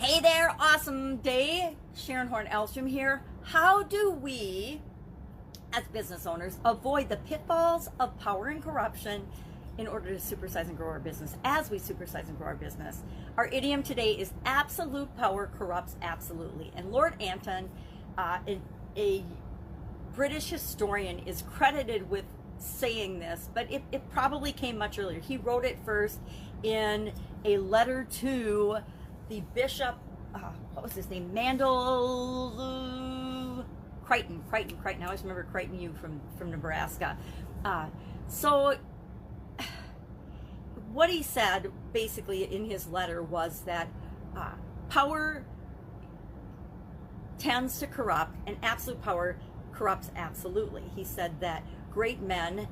Hey there, awesome day. Sharon Horne-Ellstrom here. How do we, as business owners, avoid the pitfalls of power and corruption in order to supersize and grow our business as we supersize and grow our business? Our idiom today is absolute power corrupts absolutely. And Lord Anton, a British historian, is credited with saying this, but it probably came much earlier. He wrote it first in a letter to the bishop, what was his name? Crichton. I always remember Crichton U from Nebraska. So what he said basically in his letter was that power tends to corrupt and absolute power corrupts absolutely. He said that great men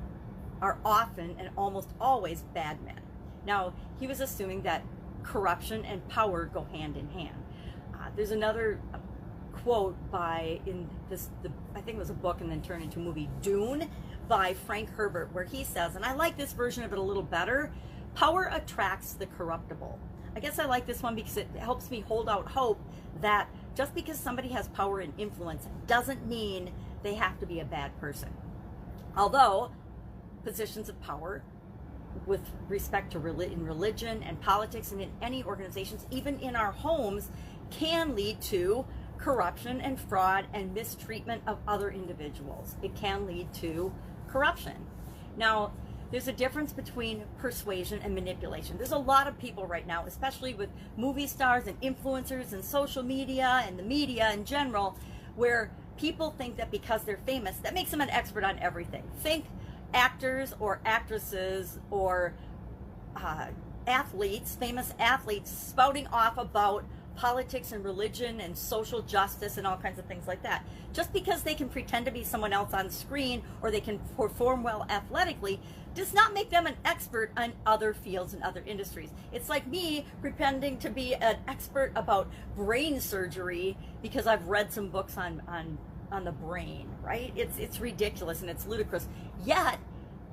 are often and almost always bad men. Now, he was assuming that corruption and power go hand in hand. There's another quote I think it was a book and then turned into a movie, Dune, by Frank Herbert, where he says, and I like this version of it a little better, power attracts the corruptible. I guess I like this one because it helps me hold out hope that just because somebody has power and influence doesn't mean they have to be a bad person. Although positions of power with respect to religion and politics and in any organizations, even in our homes, can lead to corruption and fraud and mistreatment of other individuals. It can lead to corruption. Now, there's a difference between persuasion and manipulation. There's a lot of people right now, especially with movie stars and influencers and social media and the media in general, where people think that because they're famous, that makes them an expert on everything. Think actors or actresses or athletes, famous athletes, spouting off about politics and religion and social justice and all kinds of things like that. Just because they can pretend to be someone else on screen or they can perform well athletically does not make them an expert on other fields and other industries. It's like me pretending to be an expert about brain surgery because I've read some books on the brain, right? It's ridiculous and it's ludicrous. Yet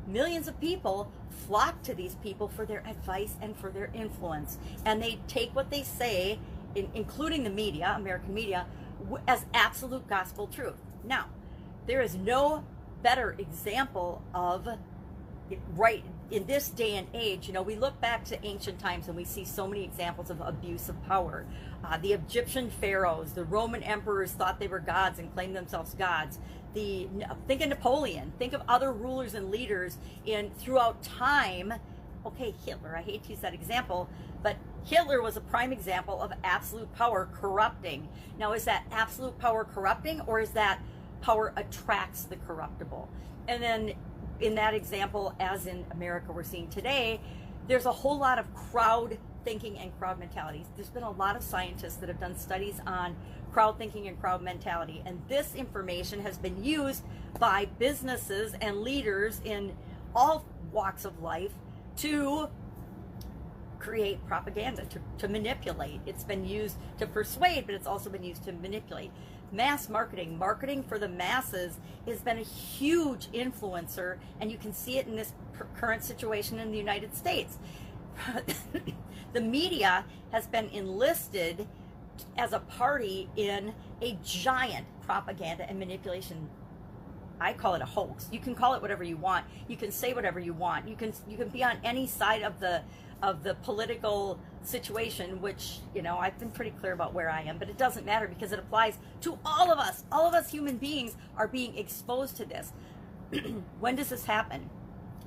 millions of people flock to these people for their advice and for their influence, and they take what they say, including the media, American media, as absolute gospel truth. Now, there is no better example of it right in this day and age. You know, we look back to ancient times and we see so many examples of abuse of power. The Egyptian pharaohs, the Roman emperors thought they were gods and claimed themselves gods. Think of Napoleon. Think of other rulers and leaders throughout time. Okay, Hitler, I hate to use that example, but Hitler was a prime example of absolute power corrupting. Now, is that absolute power corrupting, or is that power attracts the corruptible? And then in that example, as in America we're seeing today, there's a whole lot of crowd thinking and crowd mentalities. There's been a lot of scientists that have done studies on crowd thinking and crowd mentality, and this information has been used by businesses and leaders in all walks of life to create propaganda, to manipulate. It's been used to persuade, but it's also been used to manipulate. Mass marketing for the masses has been a huge influencer, and you can see it in this current situation in the United States. The media has been enlisted as a party in a giant propaganda and manipulation. I call it a hoax. You can call it whatever you want. You can say whatever you want. You can be on any side of the political situation, which, you know, I've been pretty clear about where I am, but it doesn't matter because it applies to all of us. All of us human beings are being exposed to this. When does this happen?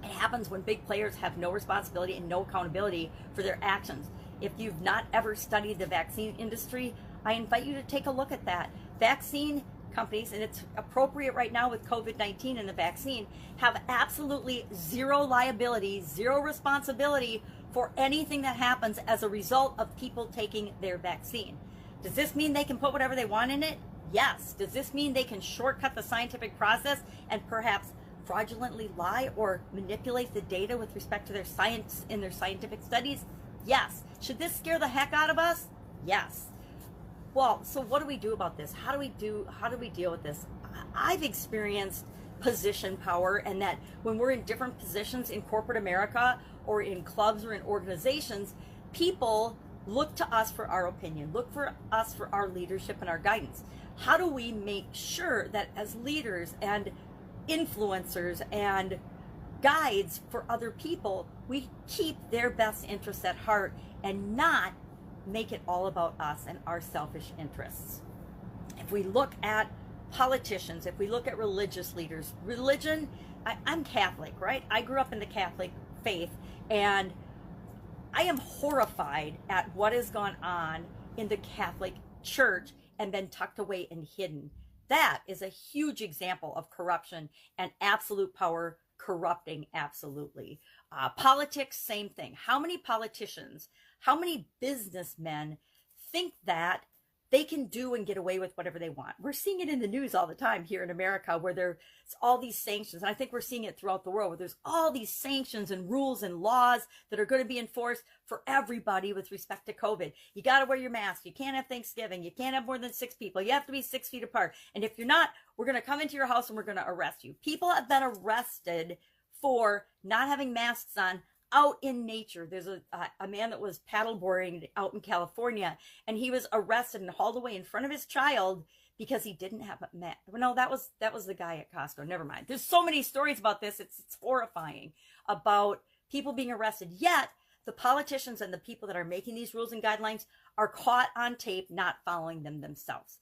It happens when big players have no responsibility and no accountability for their actions. If you've not ever studied the vaccine industry, I invite you to take a look at that. Vaccine companies, and it's appropriate right now with COVID-19 and the vaccine, have absolutely zero liability, zero responsibility for anything that happens as a result of people taking their vaccine. Does this mean they can put whatever they want in it? Yes. Does this mean they can shortcut the scientific process and perhaps fraudulently lie or manipulate the data with respect to their science in their scientific studies? Yes. Should this scare the heck out of us? Yes. Well, so what do we do about this? How do we deal with this? I've experienced position power, and that when we're in different positions in corporate America or in clubs or in organizations, people look to us for our opinion, look for us for our leadership and our guidance. How do we make sure that as leaders and influencers and guides for other people, we keep their best interests at heart and not make it all about us and our selfish interests? If we look at politicians, if we look at religious leaders, religion, I'm Catholic, right? I grew up in the Catholic faith, and I am horrified at what has gone on in the Catholic Church and been tucked away and hidden. That is a huge example of corruption and absolute power corrupting absolutely. Politics, same thing. How many politicians, how many businessmen think that they can do and get away with whatever they want? We're seeing it in the news all the time here in America, where there's all these sanctions. And I think we're seeing it throughout the world, where there's all these sanctions and rules and laws that are going to be enforced for everybody with respect to COVID. You got to wear your mask. You can't have Thanksgiving. You can't have more than 6 people. You have to be 6 feet apart. And if you're not, we're going to come into your house and we're going to arrest you. People have been arrested for not having masks on out in nature. There's a man that was paddleboarding out in California, and he was arrested and hauled away in front of his child because he didn't have a mask. No, that was the guy at Costco. Never mind. There's so many stories about this. It's horrifying about people being arrested. Yet the politicians and the people that are making these rules and guidelines are caught on tape not following them themselves.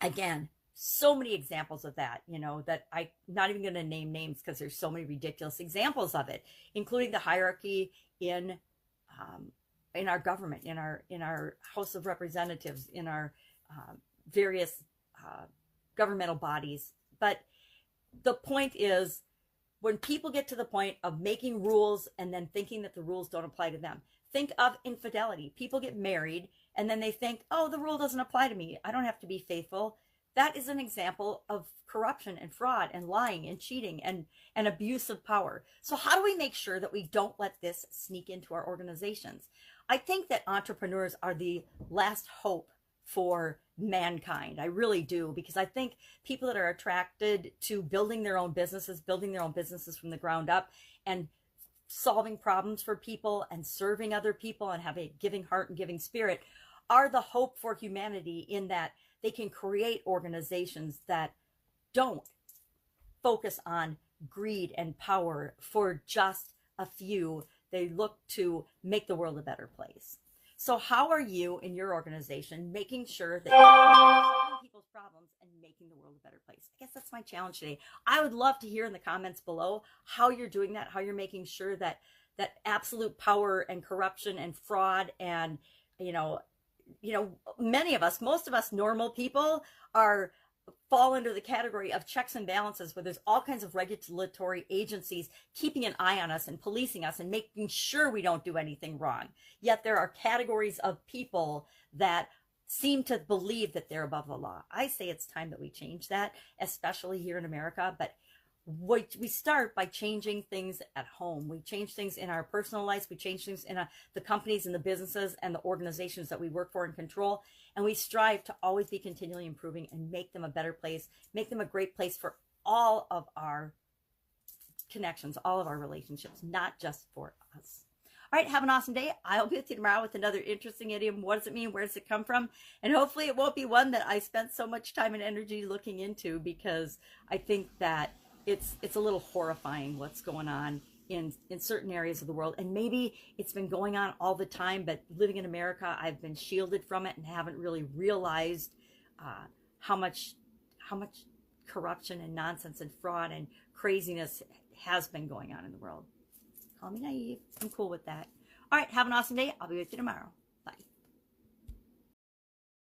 Again, so many examples of that, that I'm not even going to name names because there's so many ridiculous examples of it, including the hierarchy in our government, in our House of Representatives, in our various governmental bodies. But the point is, when people get to the point of making rules and then thinking that the rules don't apply to them, think of infidelity. People get married and then they think, oh, the rule doesn't apply to me. I don't have to be faithful. That is an example of corruption and fraud and lying and cheating and abuse of power. So how do we make sure that we don't let this sneak into our organizations? I think that entrepreneurs are the last hope for mankind. I really do, because I think people that are attracted to building their own businesses from the ground up and solving problems for people and serving other people and having a giving heart and giving spirit are the hope for humanity, in that they can create organizations that don't focus on greed and power for just a few. They look to make the world a better place. So how are you in your organization making sure that you're solving people's problems and making the world a better place? I guess that's my challenge today. I would love to hear in the comments below how you're doing that, how you're making sure that absolute power and corruption and fraud and, many of us, most of us normal people fall under the category of checks and balances, where there's all kinds of regulatory agencies keeping an eye on us and policing us and making sure we don't do anything wrong. Yet there are categories of people that seem to believe that they're above the law. I say it's time that we change that, especially here in America. But we start by changing things at home. We change things in our personal lives. We change things in the companies and the businesses and the organizations that we work for and control. And we strive to always be continually improving and make them a better place, make them a great place for all of our connections, all of our relationships, not just for us. All right, have an awesome day. I'll be with you tomorrow with another interesting idiom. What does it mean? Where does it come from? And hopefully it won't be one that I spent so much time and energy looking into, because I think that it's a little horrifying what's going on in certain areas of the world. And maybe it's been going on all the time, but living in America, I've been shielded from it and haven't really realized how much corruption and nonsense and fraud and craziness has been going on in the world. Call me naive. I'm cool with that. All right, have an awesome day. I'll be with you tomorrow.